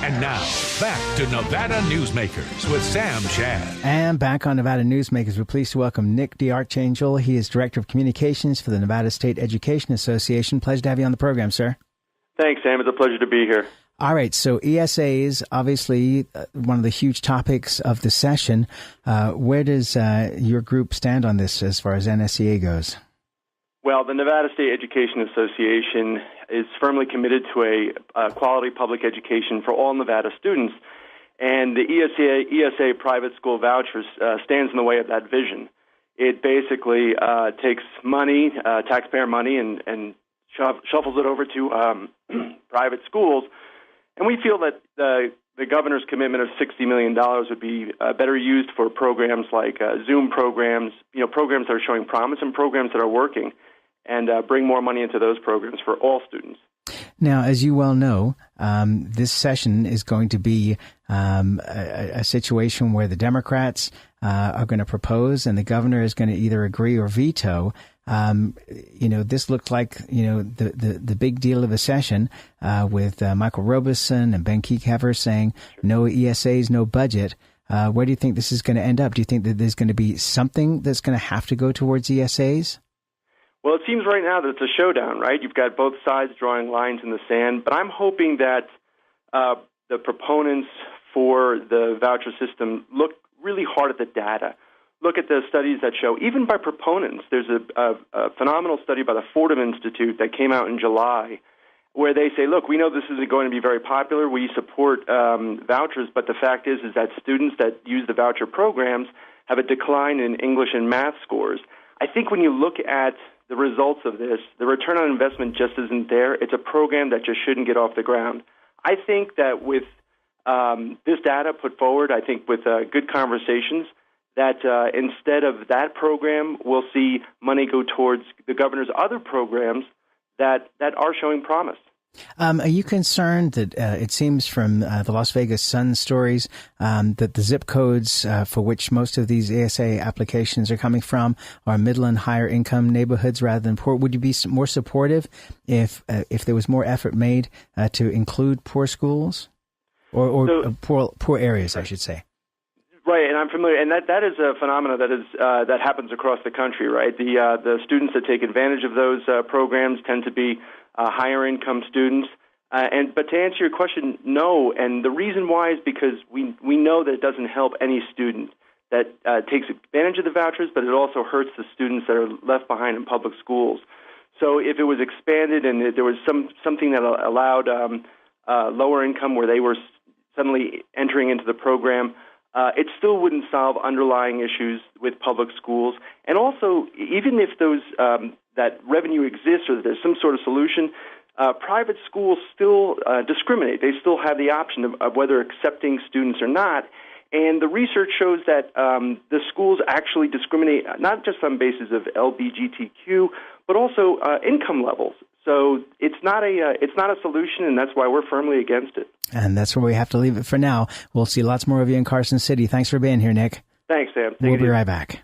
And now, back to Nevada Newsmakers with Sam Shad. And back on Nevada Newsmakers, we're pleased to welcome Nick the Archangel. He is Director of Communications for the Nevada State Education Association. Pleasure to have you on the program, sir. Thanks, Sam. It's a pleasure to be here. All right, so ESAs, obviously one of the huge topics of the session. Where does your group stand on this as far as NSEA goes? Well, the Nevada State Education Association is firmly committed to a quality public education for all Nevada students, and the ESA private school vouchers stands in the way of that vision. It basically takes money, taxpayer money, and shuffles it over to private schools, and we feel that the governor's commitment of $60 million would be better used for programs like Zoom programs, programs that are showing promise and programs that are working, and bring more money into those programs for all students. Now, as you well know, this session is going to be a situation where the Democrats are going to propose and the governor is going to either agree or veto. This looked like, the big deal of a session with Michael Robeson and Ben Kiekever saying no ESAs, no budget. Where do you think this is going to end up? Do you think that there's going to be something that's going to have to go towards ESAs? Well, it seems right now that it's a showdown, right? You've got both sides drawing lines in the sand, but I'm hoping that the proponents for the voucher system look really hard at the data. Look at the studies that show, even by proponents, there's a phenomenal study by the Fordham Institute that came out in July where they say, look, we know this isn't going to be very popular. We support vouchers, but the fact is that students that use the voucher programs have a decline in English and math scores. I think when you look at the results of this, the return on investment just isn't there. It's a program that just shouldn't get off the ground. I think that with this data put forward, I think with good conversations, that instead of that program, we'll see money go towards the governor's other programs that are showing promise. Are you concerned that it seems from the Las Vegas Sun stories that the zip codes for which most of these ESA applications are coming from are middle and higher income neighborhoods rather than poor? Would you be more supportive if there was more effort made to include poor schools or poor areas, I should say? Right, and I'm familiar, and that is a phenomenon that happens across the country. Right, the students that take advantage of those programs tend to be higher income students. But to answer your question, no. And the reason why is because we know that it doesn't help any student that takes advantage of the vouchers, but it also hurts the students that are left behind in public schools. So if it was expanded and there was something that allowed lower income where they were suddenly entering into the program, it still wouldn't solve underlying issues with public schools. And also, even if those that revenue exists or there's some sort of solution, private schools still discriminate. They still have the option of whether accepting students or not. And the research shows that the schools actually discriminate not just on basis of LGBTQ, but also income levels. So it's not a solution, and that's why we're firmly against it. And that's where we have to leave it for now. We'll see lots more of you in Carson City. Thanks for being here, Nick. Thanks, Sam. We'll be right back.